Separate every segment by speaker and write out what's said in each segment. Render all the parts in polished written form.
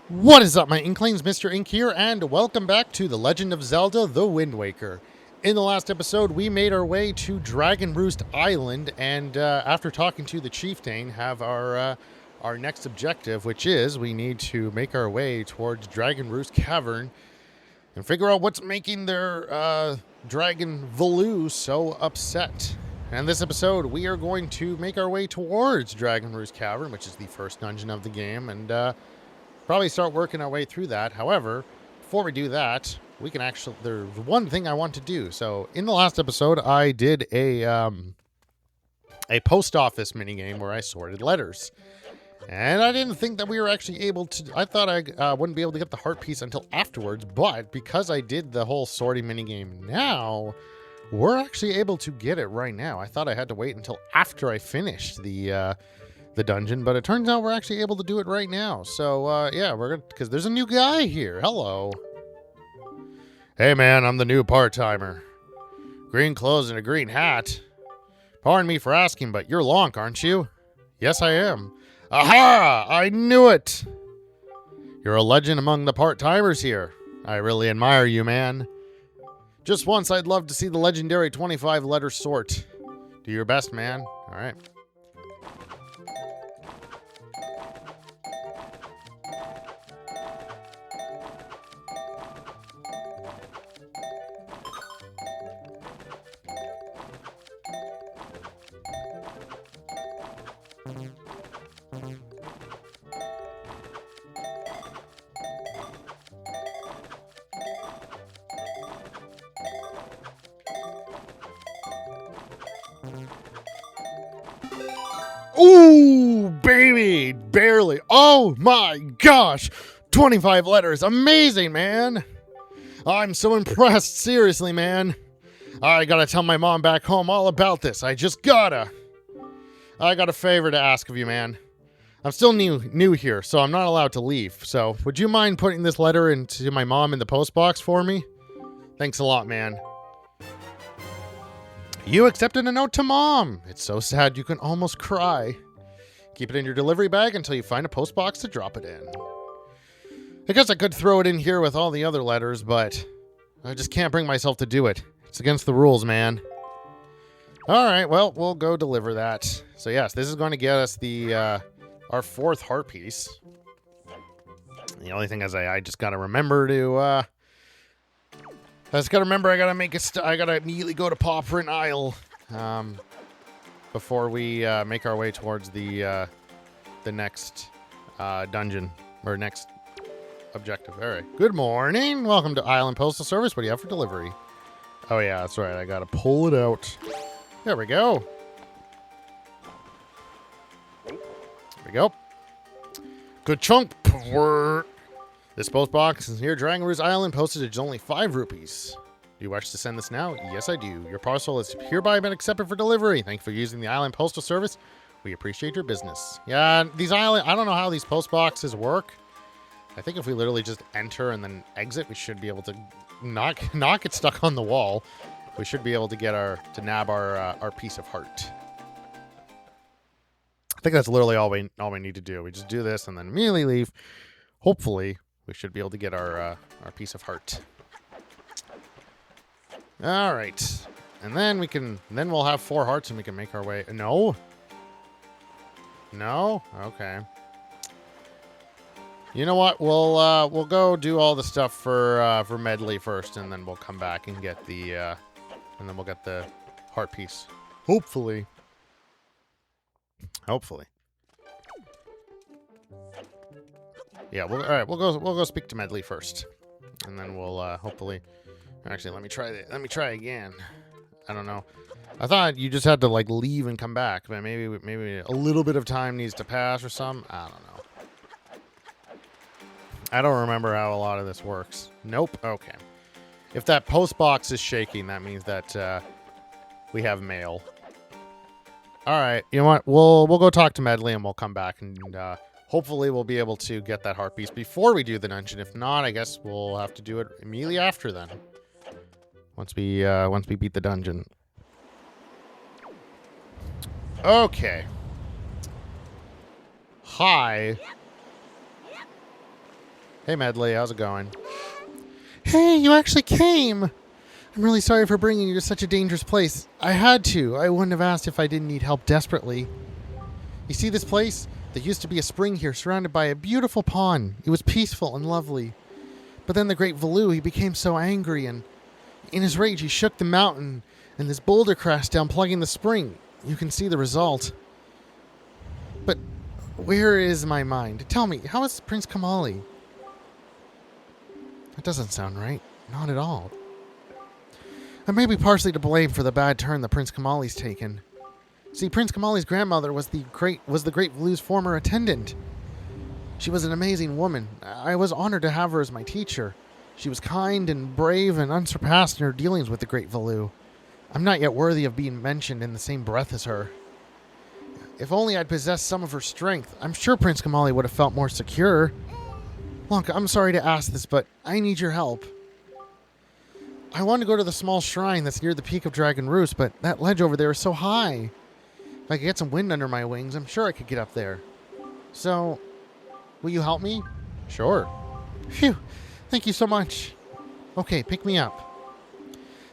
Speaker 1: What is up, my Inklings? Mr. Ink here, and welcome back to The Legend of Zelda: The Wind Waker. In the last episode, we made our way to Dragon Roost Island, and after talking to the chieftain, have our next objective, which is we need to make our way towards Dragon Roost Cavern and figure out what's making their dragon Volu so upset. And in this episode, we are going to make our way towards Dragon Roost Cavern, which is the first dungeon of the game, and probably start working our way through that. However, before we do that, we can actually, there's one thing I want to do. So in the last episode, I did a post office minigame where I sorted letters. And I didn't think that we were actually able to, I thought I wouldn't be able to get the heart piece until afterwards, but because I did the whole sorting minigame now, we're actually able to get it right now. I thought I had to wait until after I finished the dungeon, but it turns out we're actually able to do it right now. So yeah, we're gonna, because there's a new guy here. Hello. Hey man, I'm the new part-timer. Green clothes and a green hat. Pardon me for asking, but you're Lonk, aren't you? Yes, I am. Aha! I knew it! You're a legend among the part-timers here. I really admire you, man. Just once, I'd love to see the legendary 25-letter sort. Do your best, man. All right. Ooh, baby, barely. Oh my gosh, 25 letters. Amazing, man. I'm so impressed. Seriously, man. I gotta tell my mom back home all about this. I got a favor to ask of you, man. I'm still new here, so I'm not allowed to leave. So would you mind putting this letter into my mom in the post box for me? Thanks a lot, man. You accepted a note to Mom. It's so sad you can almost cry. Keep it in your delivery bag until you find a post box to drop it in. I guess I could throw it in here with all the other letters, but I just can't bring myself to do it. It's against the rules, man. All right, well, we'll go deliver that. So yes, this is going to get us the our fourth heart piece. The only thing is I just got to remember to... I just gotta remember I gotta immediately go to Popprint Isle before we make our way towards the next dungeon or next objective. All right. Good morning. Welcome to Island Postal Service. What do you have for delivery? Oh yeah, that's right. I gotta pull it out. There we go. There we go. Good chunk. This post box is here, Dragon Roost Island. Postage is only 5 rupees. Do you wish to send this now? Yes, I do. Your parcel is hereby been accepted for delivery. Thank you for using the Island Postal Service. We appreciate your business. Yeah, these I don't know how these post boxes work. I think if we literally just enter and then exit, we should be able to not get stuck on the wall. We should be able to get to nab our piece of heart. I think that's literally all we need to do. We just do this and then immediately leave. Hopefully, we should be able to get our piece of heart. All right, and then we'll have 4 hearts and we can make our way. No. Okay. You know what? We'll go do all the stuff for Medley first, and then we'll come back and get the and then we'll get the heart piece. Hopefully. Yeah, all right. We'll go speak to Medley first, and then we'll hopefully. Actually, let me try again. I don't know. I thought you just had to like leave and come back, but maybe a little bit of time needs to pass or something. I don't know. I don't remember how a lot of this works. Nope. Okay. If that post box is shaking, that means that we have mail. All right. You know what? We'll go talk to Medley and we'll come back and. Hopefully we'll be able to get that heart piece before we do the dungeon. If not, I guess we'll have to do it immediately after then. Once we beat the dungeon. Okay. Hi. Hey, Medley, how's it going? Hey, you actually came! I'm really sorry for bringing you to such a dangerous place. I had to. I wouldn't have asked if I didn't need help desperately. You see this place? There used to be a spring here surrounded by a beautiful pond. It was peaceful and lovely. But then the great Valoo, he became so angry, and in his rage he shook the mountain, and this boulder crashed down, plugging the spring. You can see the result. But where is my mind? Tell me, how is Prince Kamali? That doesn't sound right. Not at all. I may be partially to blame for the bad turn that Prince Kamali's taken. See, Prince Kamali's grandmother was the great Valoo's former attendant. She was an amazing woman. I was honored to have her as my teacher. She was kind and brave and unsurpassed in her dealings with the great Valoo. I'm not yet worthy of being mentioned in the same breath as her. If only I'd possessed some of her strength, I'm sure Prince Kamali would have felt more secure. Look, I'm sorry to ask this, but I need your help. I want to go to the small shrine that's near the peak of Dragon Roost, but that ledge over there is so high. If I could get some wind under my wings, I'm sure I could get up there. So, will you help me? Sure. Phew, thank you so much. Okay, pick me up.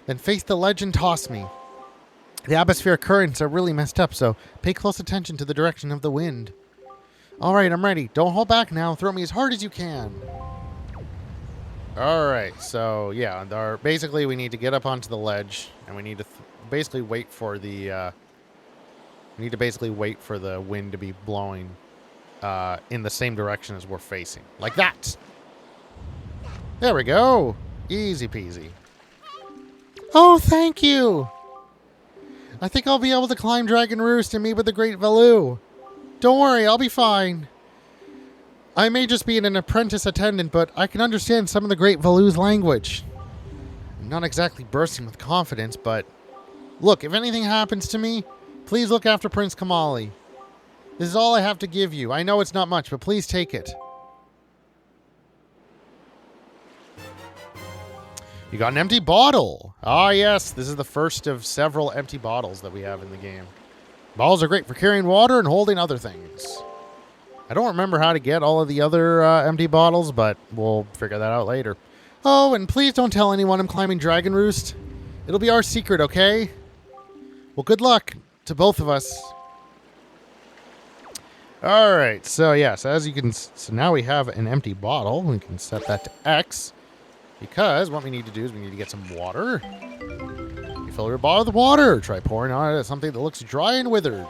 Speaker 1: Then face the ledge and toss me. The atmospheric currents are really messed up, so pay close attention to the direction of the wind. Alright, I'm ready. Don't hold back now. Throw me as hard as you can. Alright, so yeah, basically we need to get up onto the ledge, and we need to basically wait for the wind to be blowing in the same direction as we're facing. Like that! There we go! Easy peasy. Oh, thank you! I think I'll be able to climb Dragon Roost and meet with the Great Valoo. Don't worry, I'll be fine. I may just be an apprentice attendant, but I can understand some of the Great Valoo's language. I'm not exactly bursting with confidence, but look, if anything happens to me, please look after Prince Kamali. This is all I have to give you. I know it's not much, but please take it. You got an empty bottle. Ah, yes. This is the first of several empty bottles that we have in the game. Bottles are great for carrying water and holding other things. I don't remember how to get all of the other empty bottles, but we'll figure that out later. Oh, and please don't tell anyone I'm climbing Dragon Roost. It'll be our secret, okay? Well, good luck to both of us. All right, so yes, as you can, so now we have an empty bottle. We can set that to X, because what we need to do is we need to get some water. You fill your bottle with water. Try pouring on it something that looks dry and withered,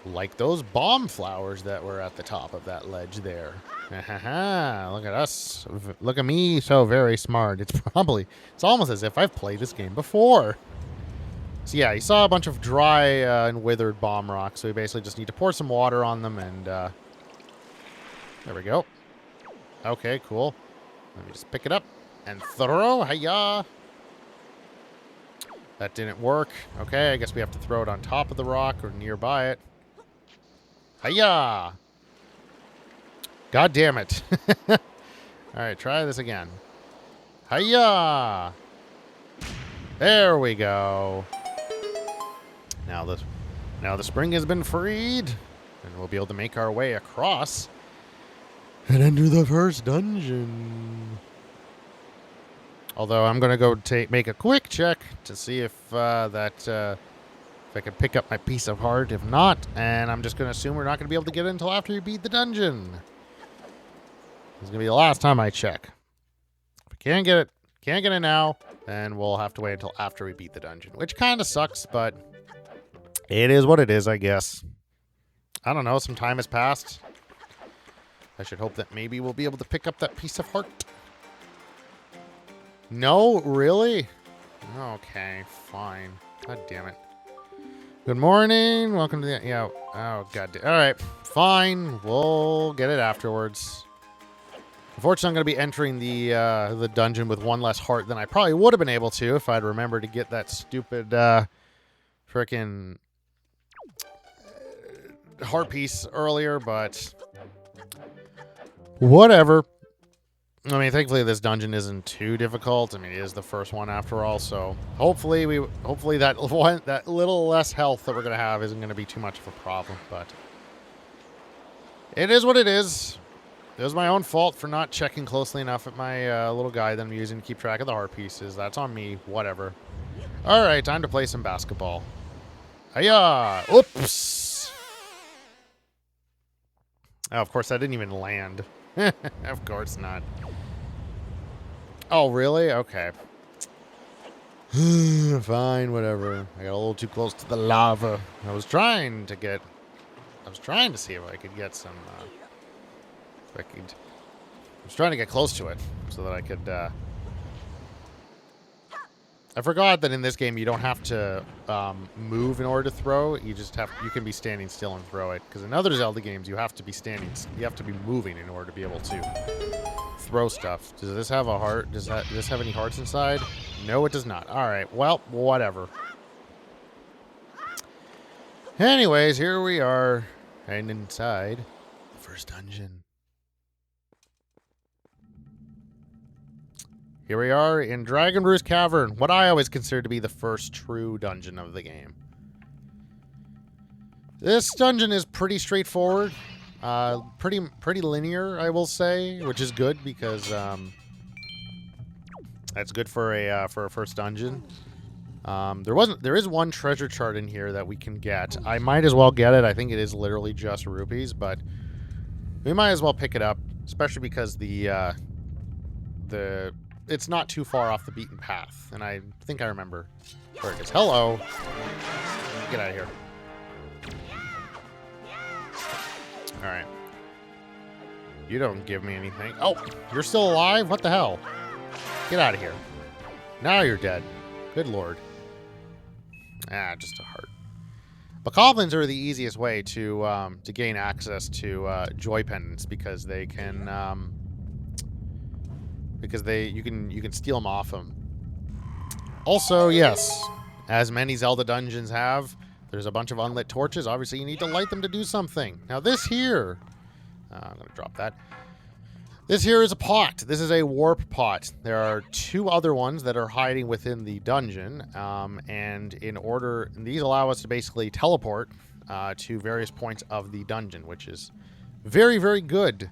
Speaker 1: like those bomb flowers that were at the top of that ledge there. Look at us. Look at me, so very smart. It's almost as if I've played this game before. So yeah, you saw a bunch of dry and withered bomb rocks, so we basically just need to pour some water on them, and there we go. Okay, cool. Let me just pick it up and throw. Hiya! That didn't work. Okay, I guess we have to throw it on top of the rock or nearby it. Hiya! God damn it. Alright, try this again. Hiya! There we go. Now the spring has been freed, and we'll be able to make our way across and enter the first dungeon. Although I'm going to go make a quick check to see if if I can pick up my piece of heart. If not, and I'm just going to assume we're not going to be able to get it until after you beat the dungeon. This is going to be the last time I check. If I can't get it now, then we'll have to wait until after we beat the dungeon, which kind of sucks, but it is what it is, I guess. I don't know, some time has passed. I should hope that maybe we'll be able to pick up that piece of heart. No? Really? Okay, fine. God damn it. Good morning. Welcome to the... Yeah. Oh, god damn. Alright, fine. We'll get it afterwards. Unfortunately, I'm going to be entering the dungeon with one less heart than I probably would have been able to if I'd remembered to get that stupid frickin' heart piece earlier, but whatever. I mean, thankfully this dungeon isn't too difficult. I mean, it is the first one after all, so hopefully that little less health that we're gonna have isn't gonna be too much of a problem. But it is what it is. It was my own fault for not checking closely enough at my little guide that I'm using to keep track of the heart pieces. That's on me. Whatever. All right, time to play some basketball. Hiya! Oops! Oh, of course, I didn't even land. Of course not. Oh, really? Okay. Fine, whatever. I got a little too close to the lava. I was trying to see if I could get some, I was trying to get close to it so that I could, I forgot that in this game you don't have to move in order to throw. You can be standing still and throw it. Because in other Zelda games you have to be moving in order to be able to throw stuff. Does this have a heart? Does this have any hearts inside? No, it does not. All right. Well, whatever. Anyways, here we are, heading inside the first dungeon. Here we are in Roost Cavern, what I always consider to be the first true dungeon of the game. This dungeon is pretty straightforward, pretty linear, I will say, which is good because that's good for a first dungeon. There is one treasure chart in here that we can get. I might as well get it. I think it is literally just rupees, but we might as well pick it up, especially because it's not too far off the beaten path, and I think I remember where it is. Hello! Get out of here. Alright. You don't give me anything. Oh! You're still alive? What the hell? Get out of here. Now you're dead. Good lord. Ah, just a heart. Bokoblins are the easiest way to gain access to joy pendants because they can... you can steal them off them. Also, yes, as many Zelda dungeons have, there's a bunch of unlit torches. Obviously, you need to light them to do something. Now, this here, I'm going to drop that. This here is a pot. This is a warp pot. There are two other ones that are hiding within the dungeon, and these allow us to basically teleport to various points of the dungeon, which is very, very good.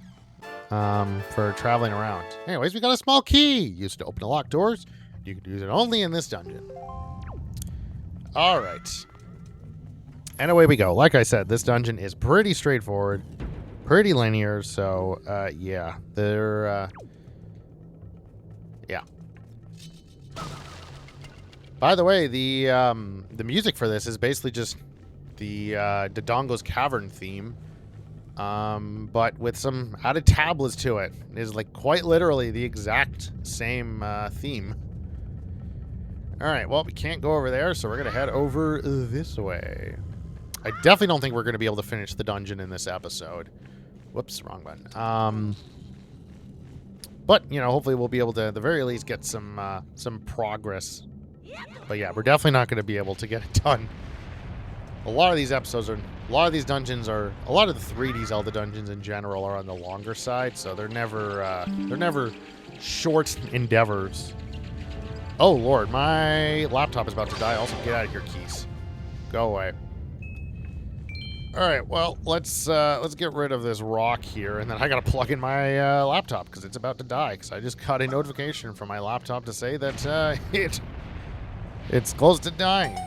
Speaker 1: For traveling around. Anyways, we got a small key used to open and lock doors. You can use it only in this dungeon. All right. And away we go. Like I said, this dungeon is pretty straightforward, pretty linear. So, yeah, yeah. By the way, the music for this is basically just the Dodongo's Cavern theme. But with some added tablets to it. It is like quite literally the exact same theme. Alright, well, we can't go over there, so we're going to head over this way. I definitely don't think we're going to be able to finish the dungeon in this episode. Whoops, wrong button. But, you know, hopefully we'll be able to, at the very least, get some progress. But yeah, we're definitely not going to be able to get it done. A lot of these dungeons are, a lot of the 3D Zelda dungeons in general are on the longer side, so they're never short endeavors. Oh lord, my laptop is about to die. Also, get out of here, keys. Go away. All right, well, let's get rid of this rock here, and then I gotta plug in my laptop because it's about to die. Because I just got a notification from my laptop to say that it's close to dying.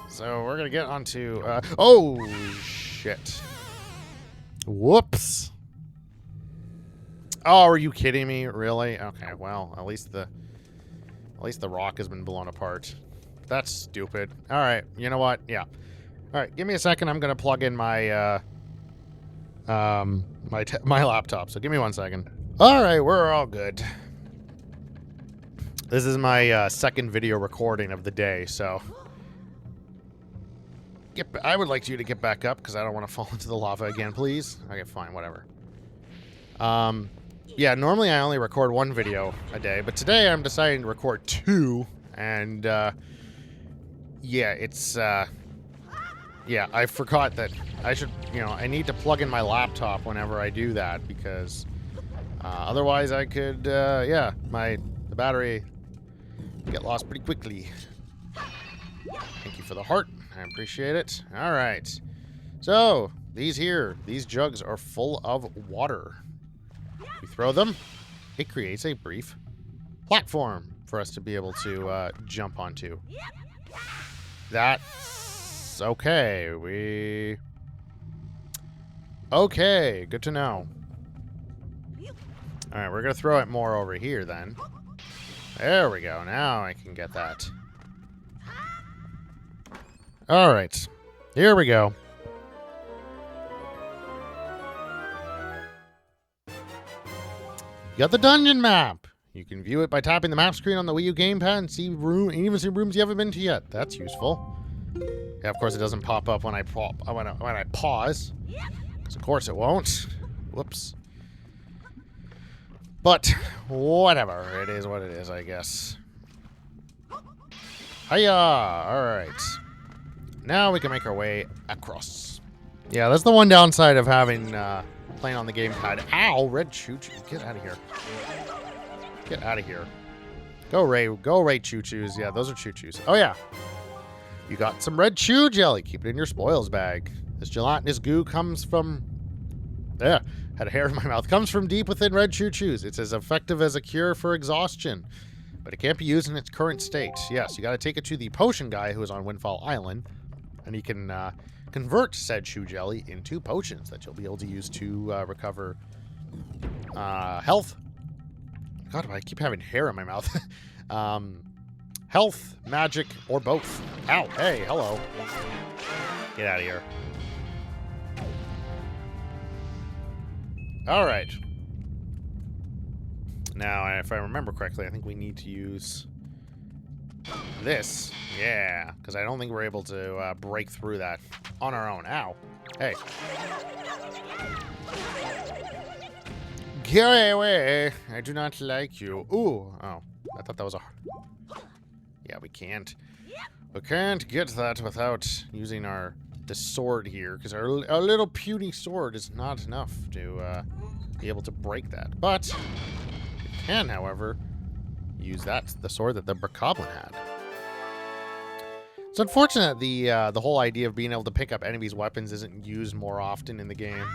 Speaker 1: So we're gonna get onto oh shit! Whoops! Oh, are you kidding me? Really? Okay, well, at least the rock has been blown apart. That's stupid. All right, you know what? Yeah. All right, give me a second. I'm gonna plug in my my laptop. So give me 1 second. All right, we're all good. This is my second video recording of the day, so. I would like you to get back up because I don't want to fall into the lava again, please. Okay, fine, whatever. Yeah, normally I only record one video a day, but today I'm deciding to record 2, and yeah, it's yeah, I forgot that I should, I need to plug in my laptop whenever I do that because otherwise I could, yeah, the battery get lost pretty quickly. Thank you for the heart. I appreciate it. All right. So, these jugs are full of water. We throw them. It creates a brief platform for us to be able to jump onto. That's okay. Okay, good to know. Alright, we're going to throw it more over here then. There we go. Now I can get that. Alright. Here we go. You got the dungeon map. You can view it by tapping the map screen on the Wii U gamepad and even see rooms you haven't been to yet. That's useful. Yeah, of course it doesn't pop up when I pause. Because of course it won't. Whoops. But whatever. It is what it is, I guess. Hiya! Alright. Now we can make our way across. Yeah, that's the one downside of having playing on the gamepad. Ow! Red choo-choo. Get out of here. Get out of here. Go Ray choo-choos. Yeah, those are choo-choos. Oh yeah. You got some red chew jelly. Keep it in your spoils bag. This gelatinous goo comes from... Yeah, had a hair in my mouth. Comes from deep within red choo-choos. It's as effective as a cure for exhaustion. But it can't be used in its current state. Yes, you got to take it to the potion guy who is on Windfall Island. And he can convert said chew jelly into potions that you'll be able to use to recover health. God, I keep having hair in my mouth. Health, magic, or both. Ow, hey, hello. Get out of here. Alright. Now, if I remember correctly, I think we need to use this. Yeah, because I don't think we're able to break through that on our own. Ow. Hey. Get away. I do not like you. Ooh. Oh, I thought that was a... Yeah, we can't. We can't get that without using the sword here, because our little puny sword is not enough to be able to break that. But we can, however, use the sword that the Bokoblin had. It's unfortunate the whole idea of being able to pick up enemies' weapons isn't used more often in the game.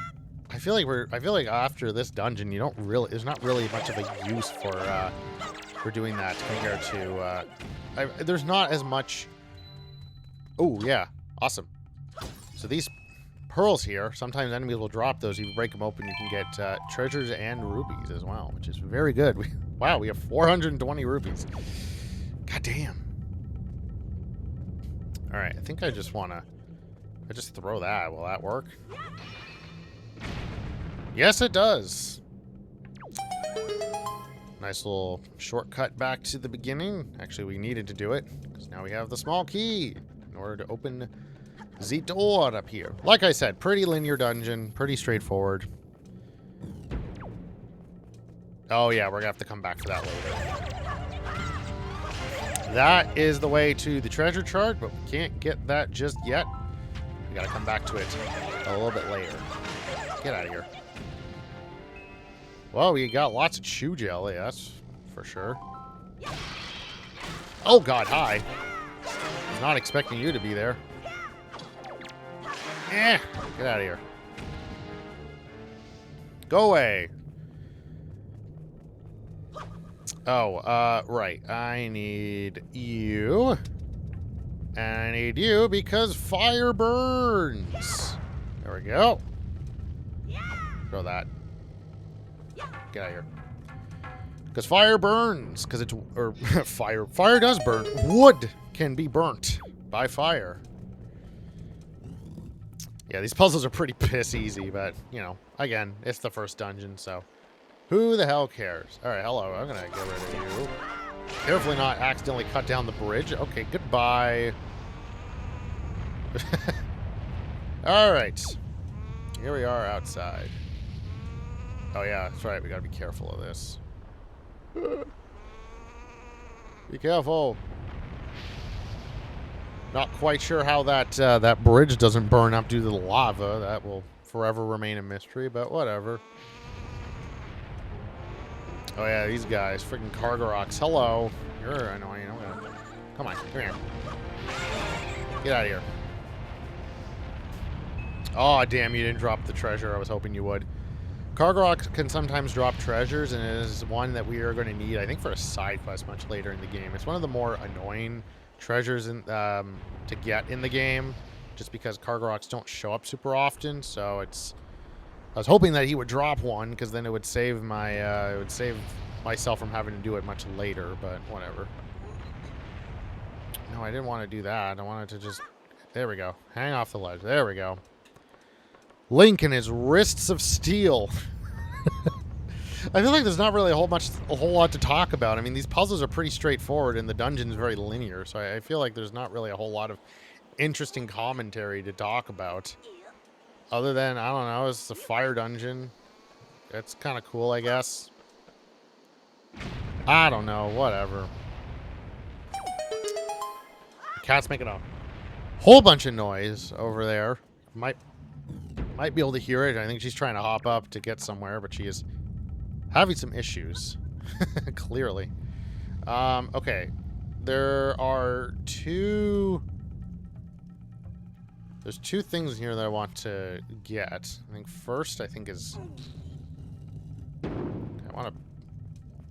Speaker 1: I feel like after this dungeon, there's not really much of a use for doing that compared to. There's not as much. Oh yeah, awesome. So these pearls here, sometimes enemies will drop those. You break them open, you can get treasures and rubies as well, which is very good. Wow, we have 420 rupees. God damn. All right, I think I just throw that. Will that work? Yes, it does. Nice little shortcut back to the beginning. Actually, we needed to do it, because now we have the small key in order to open the door up here. Like I said, pretty linear dungeon, pretty straightforward. Oh yeah, we're gonna have to come back for that later. That is the way to the treasure chart, but we can't get that just yet. We gotta come back to it a little bit later. Get out of here. Well, we got lots of chew jelly, that's for sure. Oh god, hi. I was not expecting you to be there. Get out of here. Go away. Oh, right. I need you. And I need you because fire burns. There we go. Throw that. Get out of here. Because fire burns. Because it's... Or, fire. Fire does burn. Wood can be burnt by fire. Yeah, these puzzles are pretty piss easy, but, you know, again, it's the first dungeon, so... Who the hell cares? Alright, hello. I'm gonna get rid of you. Carefully not accidentally cut down the bridge. Okay, goodbye. Alright. Here we are outside. Oh yeah, that's right. We gotta be careful of this. Be careful. Not quite sure how that bridge doesn't burn up due to the lava. That will forever remain a mystery, but whatever. Oh yeah, these guys, freaking Cargaroks. Hello. You're annoying. Come on, come here. Get out of here. Oh damn, you didn't drop the treasure. I was hoping you would. Kargarok can sometimes drop treasures, and it is one that we are going to need, I think, for a side quest much later in the game. It's one of the more annoying treasures to get in the game, just because Kargaroks don't show up super often. So it's, I was hoping that he would drop one, because then it would save my, it would save myself from having to do it much later. But whatever. No, I didn't want to do that. I wanted to just, there we go, hang off the ledge. There we go. Link and his wrists of steel. I feel like there's not really a whole lot to talk about. I mean, these puzzles are pretty straightforward, and the dungeon's very linear, so I feel like there's not really a whole lot of interesting commentary to talk about. Other than, I don't know, it's a fire dungeon. It's kind of cool, I guess. I don't know, whatever. The cat's making a whole bunch of noise over there. Might be able to hear it. I think she's trying to hop up to get somewhere, but she is having some issues. Clearly. Okay. There are two... There's two things here that I want to get. I think first, I think is... I want to...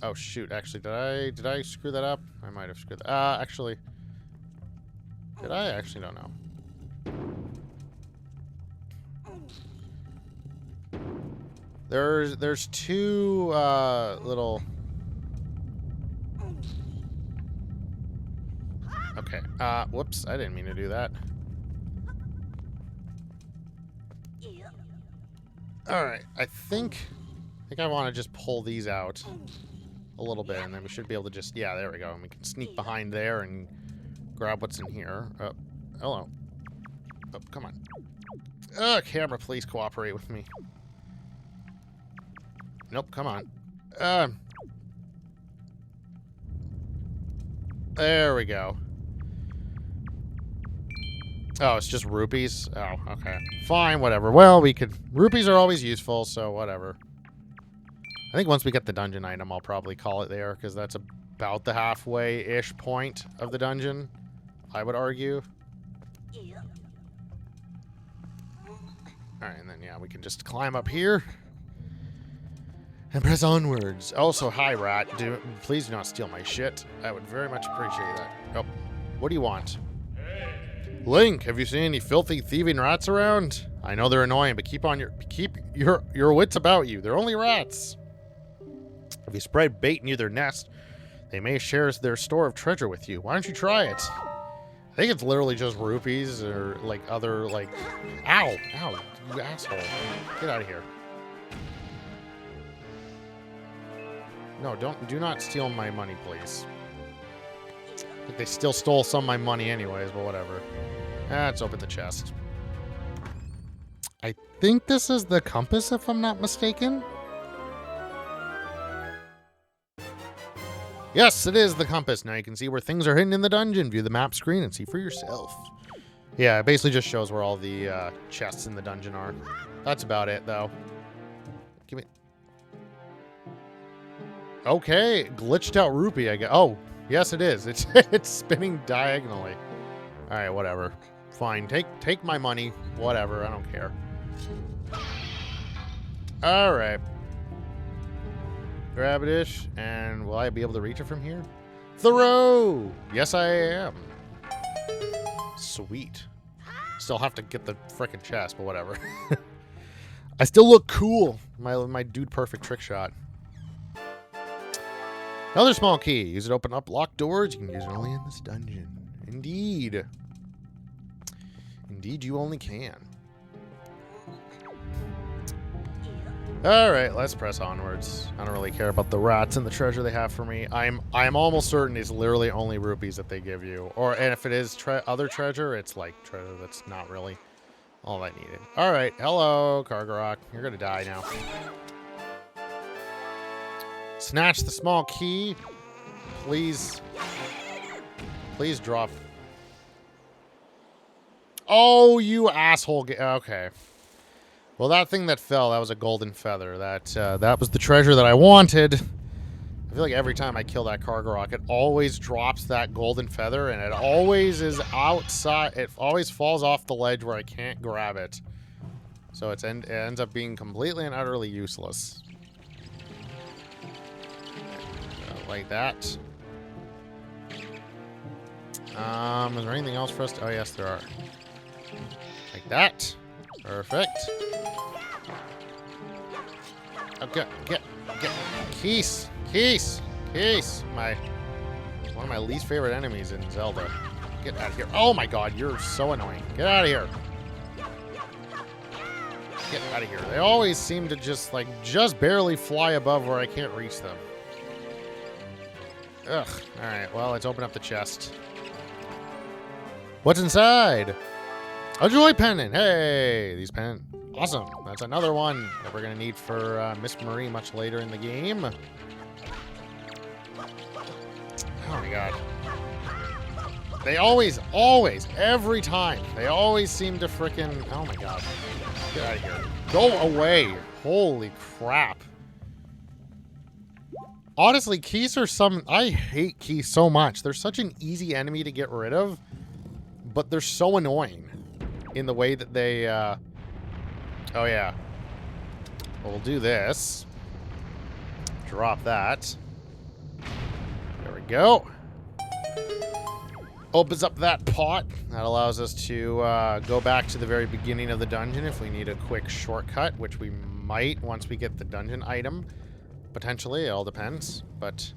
Speaker 1: Oh, shoot. Actually, did I screw that up? I might have screwed that. Actually... Did I? Actually don't know. There's two little... Okay. Whoops, I didn't mean to do that. Alright, I think I want to just pull these out a little bit, and then we should be able to just... Yeah, there we go. And we can sneak behind there and grab what's in here. Oh, hello. Oh, come on. Camera, please cooperate with me. Nope, come on. There we go. Oh, it's just rupees? Oh, okay. Fine, whatever. Well, we could... Rupees are always useful, so whatever. I think once we get the dungeon item, I'll probably call it there, because that's about the halfway-ish point of the dungeon, I would argue. Alright, and then, yeah, we can just climb up here. And press onwards. Also, hi, rat. Please do not steal my shit. I would very much appreciate that. Oh, what do you want? Link, have you seen any filthy, thieving rats around? I know they're annoying, but keep your wits about you. They're only rats. If you spread bait near their nest, they may share their store of treasure with you. Why don't you try it? I think it's literally just rupees or, like, other, like... Ow! Ow, you asshole. Get out of here. No, do not steal my money, please. I think they still stole some of my money anyways, but whatever. Let's open the chest. I think this is the compass, if I'm not mistaken. Yes, it is the compass. Now you can see where things are hidden in the dungeon. View the map screen and see for yourself. Yeah, it basically just shows where all the chests in the dungeon are. That's about it, though. Give me... Okay, glitched out rupee, I guess. Oh, yes it is. It's spinning diagonally. Alright, whatever. Fine, take my money. Whatever, I don't care. Alright. Grab it-ish, and will I be able to reach it from here? Throw! Yes, I am. Sweet. Still have to get the frickin' chest, but whatever. I still look cool. My dude perfect trick shot. Another small key. Use it to open up locked doors. You can use it only in this dungeon. Indeed. Indeed, you only can. Alright, let's press onwards. I don't really care about the rats and the treasure they have for me. I'm almost certain it's literally only rupees that they give you. And if it is other treasure, it's like treasure that's not really all I needed. Alright, hello, Kargarok. You're gonna die now. Snatch the small key. Please. Please drop. Oh, you asshole. Okay. Well, that thing that fell, that was a golden feather. That was the treasure that I wanted. I feel like every time I kill that Kargarok, it always drops that golden feather, and it always is outside. It always falls off the ledge where I can't grab it. So it ends up being completely and utterly useless. Like that. Is there anything else for us to... Oh, yes, there are. Like that. Perfect. Okay, get. Keys. One of my least favorite enemies in Zelda. Get out of here. Oh my god, you're so annoying. Get out of here. Get out of here. They always seem to just barely fly above where I can't reach them. Ugh. Alright, well, let's open up the chest. What's inside? A joy pendant. Hey, these pendant. Awesome. That's another one that we're going to need for Miss Marie much later in the game. Oh my god. They always, every time, they always seem to frickin'... Oh my god. Get out of here. Go away. Holy crap. Honestly, keys are I hate keys so much. They're such an easy enemy to get rid of, but they're so annoying in the way that they, Oh yeah. Well, we'll do this. Drop that. There we go. Opens up that pot. That allows us to go back to the very beginning of the dungeon if we need a quick shortcut, which we might once we get the dungeon item. Potentially, it all depends. But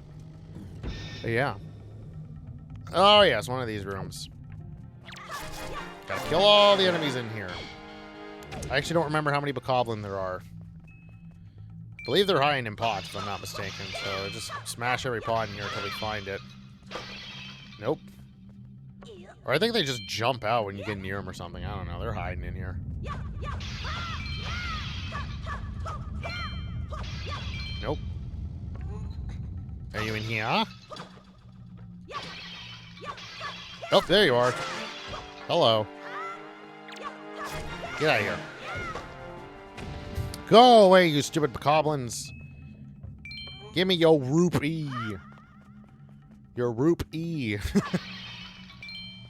Speaker 1: yeah. Oh, yeah, it's one of these rooms. Gotta kill all the enemies in here. I actually don't remember how many bokoblin there are. I believe they're hiding in pots, if I'm not mistaken. So just smash every pot in here until we find it. Nope. Or I think they just jump out when you get near them or something. I don't know. They're hiding in here. Nope. Are you in here? Oh, there you are. Hello. Get out of here. Go away, you stupid bokoblins. Give me your rupee. Your rupee.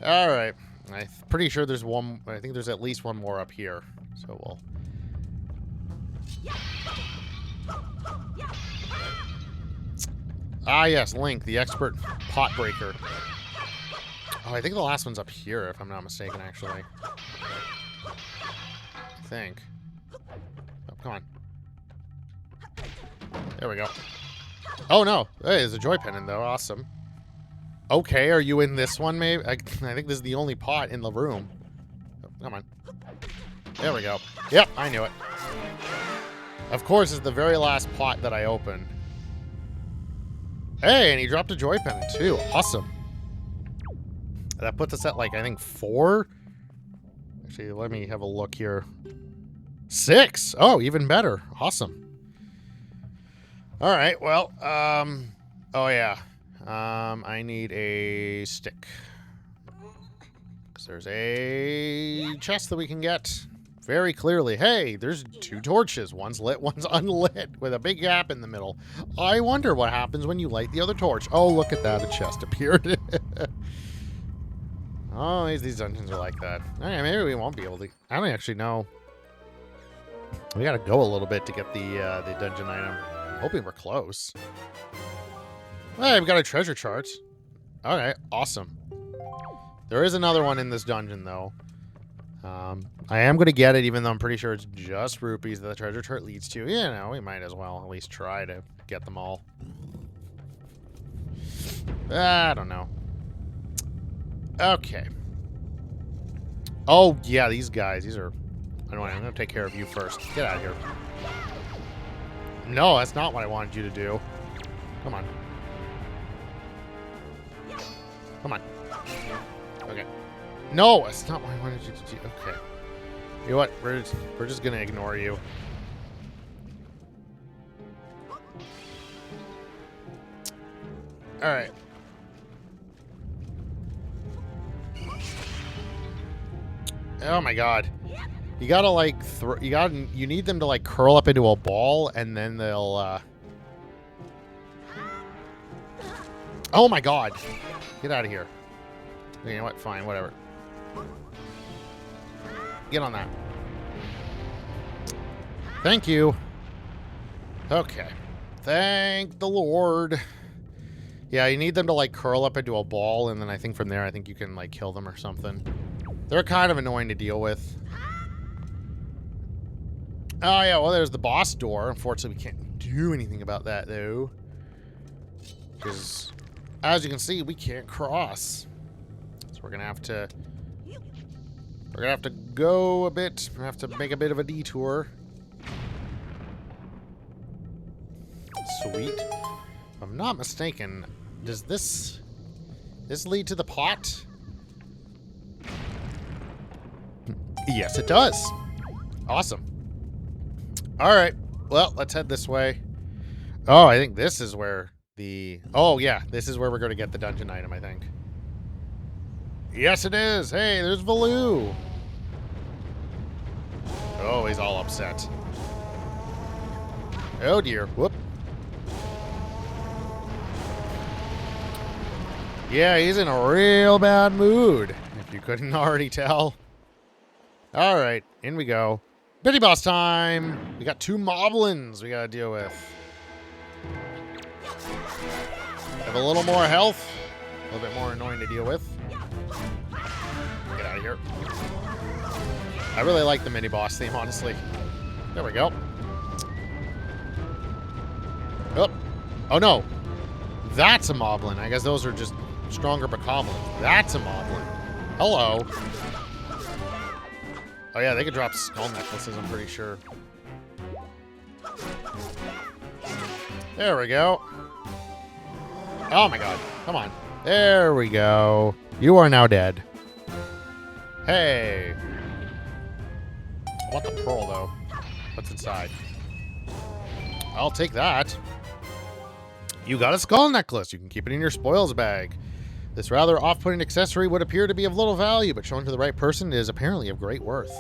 Speaker 1: Alright. I'm pretty sure there's one. I think there's at least one more up here. So we'll... Ah, yes, Link, the expert pot breaker. Oh, I think the last one's up here, if I'm not mistaken, actually. I think. Oh, come on. There we go. Oh, no. Hey, there's a joy pendant, though. Awesome. Okay, are you in this one, maybe? I think this is the only pot in the room. Oh, come on. There we go. Yep, I knew it. Of course, it's the very last pot that I opened. Hey, and he dropped a joy pendant, too. Awesome. That puts us at, like, I think 4? Actually, let me have a look here. 6! Oh, even better. Awesome. Alright, well, oh, yeah. I need a stick. Because there's a chest that we can get very clearly. Hey, there's 2 torches. One's lit, one's unlit, with a big gap in the middle. I wonder what happens when you light the other torch. Oh, look at that. A chest appeared. Oh, these dungeons are like that. Alright, maybe we won't be able to... I don't actually know. We gotta go a little bit to get the dungeon item. I'm hoping we're close. Hey, we've got a treasure chart. Okay, awesome. There is another one in this dungeon, though. I am going to get it, even though I'm pretty sure it's just rupees that the treasure chart leads to. You know, we might as well at least try to get them all. I don't know. Okay. Oh, yeah, these guys. These are... Anyway, I'm going to take care of you first. Get out of here. No, that's not what I wanted you to do. Come on. Come on. Okay. No, that's not what I wanted you to do. Okay. You know what? We're just gonna ignore you. All right. Oh my god. You gotta like you need them to like curl up into a ball and then they'll Oh my god. Get out of here. You know what? Fine, whatever. Get on that. Thank you. Okay. Thank the Lord. Yeah, you need them to, like, curl up into a ball, and then I think from there, I think you can, like, kill them or something. They're kind of annoying to deal with. Oh, yeah, well, there's the boss door. Unfortunately, we can't do anything about that, though. Because, as you can see, we can't cross. So we're gonna have to... We're gonna have to go a bit. We're gonna have to make a bit of a detour. Sweet. If I'm not mistaken, does this lead to the pot? Yes, it does. Awesome. All right. Well, let's head this way. Oh, I think this is where the... Oh, yeah. This is where we're going to get the dungeon item, I think. Yes, it is. Hey, there's Valoo. Oh, he's all upset. Oh, dear. Whoop. Yeah, he's in a real bad mood, if you couldn't already tell. All right, in we go. Bitty boss time. We got 2 moblins we got to deal with. Have a little more health. A little bit more annoying to deal with. Get out of here. I really like the mini boss theme, honestly. There we go. Oh, oh no. That's a moblin. I guess those are just stronger bokoblins. That's a moblin. Hello. Oh yeah, they could drop skull necklaces, I'm pretty sure. There we go. Oh my god. Come on. There we go. You are now dead. Hey. I want the pearl, though. What's inside? I'll take that. You got a skull necklace. You can keep it in your spoils bag. This rather off-putting accessory would appear to be of little value, but shown to the right person is apparently of great worth.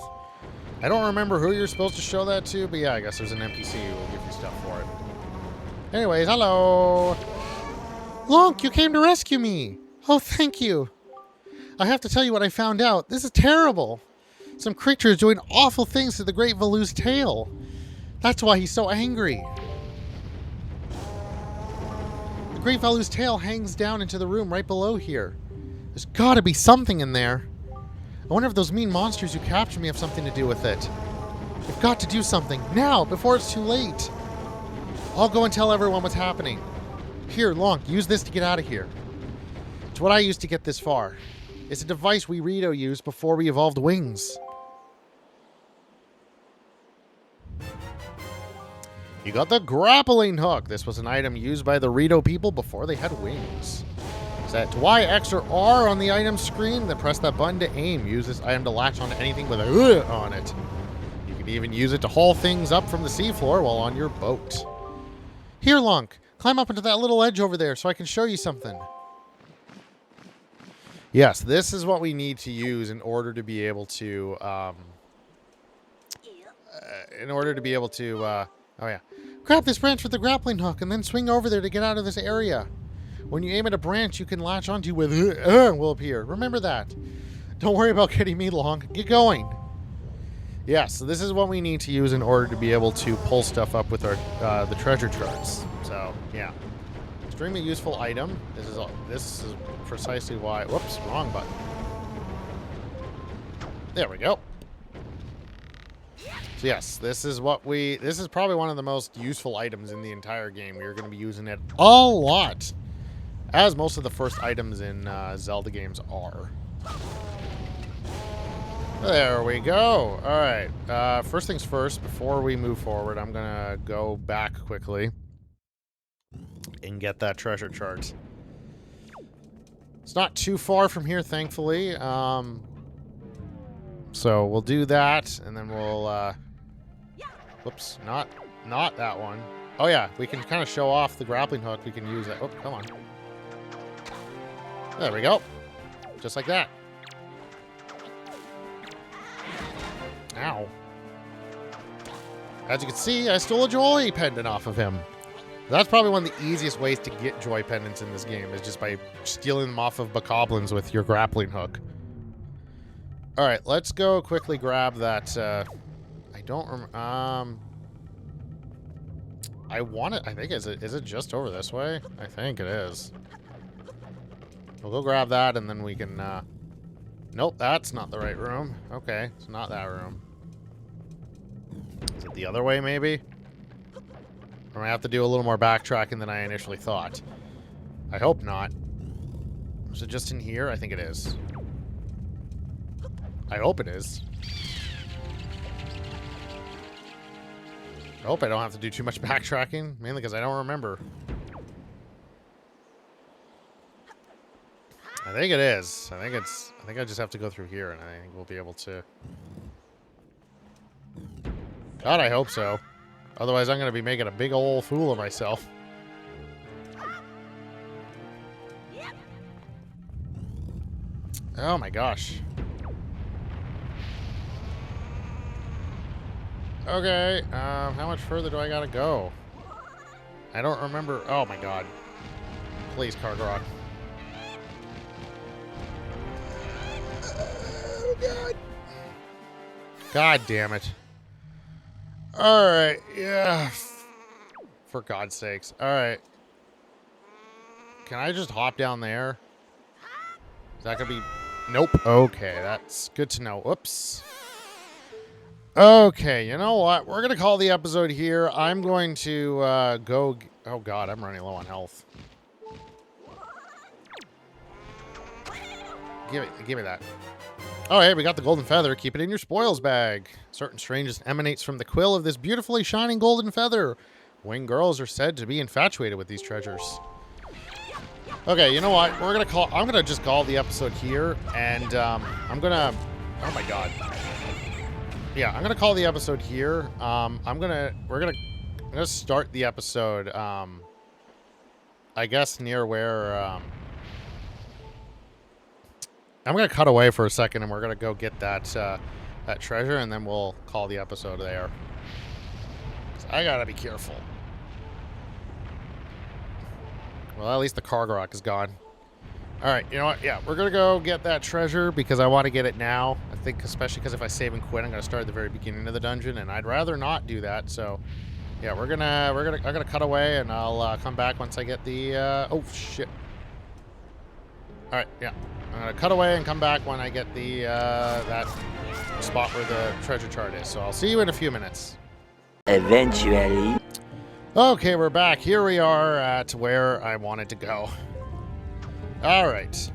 Speaker 1: I don't remember who you're supposed to show that to, but yeah, I guess there's an NPC who will give you stuff for it. Anyways, hello. Lonk, you came to rescue me. Oh, thank you. I have to tell you what I found out. This is terrible. Some creature is doing awful things to the Great Valoo's tail. That's why he's so angry. The Great Valoo's tail hangs down into the room right below here. There's gotta be something in there. I wonder if those mean monsters who captured me have something to do with it. We've got to do something, now, before it's too late. I'll go and tell everyone what's happening. Here, Lonk, use this to get out of here. It's what I used to get this far. It's a device we Rito used before we evolved wings. You got the Grappling Hook. This was an item used by the Rito people before they had wings. Set Y, X, or R on the item screen, then press that button to aim. Use this item to latch onto anything with a on it. You can even use it to haul things up from the seafloor while on your boat. Here, Lonk, climb up into that little edge over there so I can show you something. Yes, this is what we need to use in order to be able to, oh yeah. Grab this branch with the grappling hook and then swing over there to get out of this area. When you aim at a branch you can latch onto with will appear. Remember that. Don't worry about getting me, Lonk. Get going. Yes, so this is what we need to use in order to be able to pull stuff up with our the treasure charts. So, yeah. Extremely useful item. This is precisely why... Whoops, wrong button. There we go. So yes, this is probably one of the most useful items in the entire game. We're going to be using it a lot, as most of the first items in Zelda games are. There we go. All right. First things first, before we move forward, I'm going to go back quickly and get that treasure chart. It's not too far from here, thankfully. So we'll do that, and then we'll... Whoops, not that one. Oh yeah, we can kind of show off the grappling hook. We can use that. Oh, come on. There we go. Just like that. Ow. As you can see, I stole a joy pendant off of him. That's probably one of the easiest ways to get joy pendants in this game, is just by stealing them off of bokoblins with your grappling hook. Alright, let's go quickly grab that, I don't remember, I want it. I think is it just over this way? I think it is. We'll go grab that and then we can. Nope, that's not the right room. Okay, it's not that room. Is it the other way, maybe? Or I have to do a little more backtracking than I initially thought. I hope not. Is it just in here? I think it is. I hope it is. I hope I don't have to do too much backtracking, mainly because I don't remember. I think it is. I think I just have to go through here, and I think we'll be able to. God, I hope so. Otherwise, I'm going to be making a big old fool of myself. Oh my gosh. Okay, how much further do I gotta go? I don't remember. Oh my god. Please, Cargrock. Oh god. God damn it. Alright, yeah. For God's sakes. Alright. Can I just hop down there? Is that gonna be... Nope. Okay, that's good to know. Whoops. Okay, you know what? We're going to call the episode here. I'm going to go... Oh, God, I'm running low on health. Give me that. Oh, hey, we got the golden feather. Keep it in your spoils bag. Certain strangeness emanates from the quill of this beautifully shining golden feather. Winged girls are said to be infatuated with these treasures. Okay, you know what? I'm going to just call the episode here, and I'm going to... Oh, my God. Yeah, I'm gonna call the episode here. I'm gonna start the episode. I guess near where. I'm gonna cut away for a second, and we're gonna go get that that treasure, and then we'll call the episode there. 'Cause I gotta be careful. Well, at least the Cargrock is gone. All right, you know what? Yeah, we're gonna go get that treasure because I want to get it now. I think, especially because if I save and quit, I'm gonna start at the very beginning of the dungeon, and I'd rather not do that. So, yeah, I'm gonna cut away, and I'll come back once I get the. Oh shit! All right, yeah, I'm gonna cut away and come back when I get the that spot where the treasure chart is. So I'll see you in a few minutes.
Speaker 2: Eventually.
Speaker 1: Okay, we're back. Here we are at where I wanted to go. All right.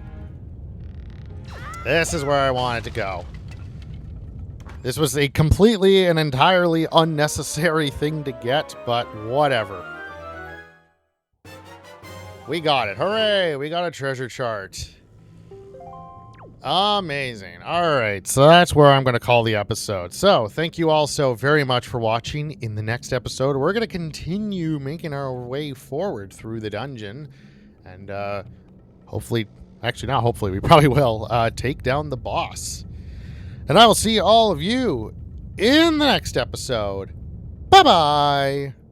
Speaker 1: This is where I wanted to go. This was a completely and entirely unnecessary thing to get, but whatever. We got it. Hooray! We got a treasure chart. Amazing. All right, so that's where I'm going to call the episode. So thank you all so very much for watching. In the next episode, we're going to continue making our way forward through the dungeon. And, hopefully, actually not hopefully, we probably will take down the boss. And I will see all of you in the next episode. Bye-bye!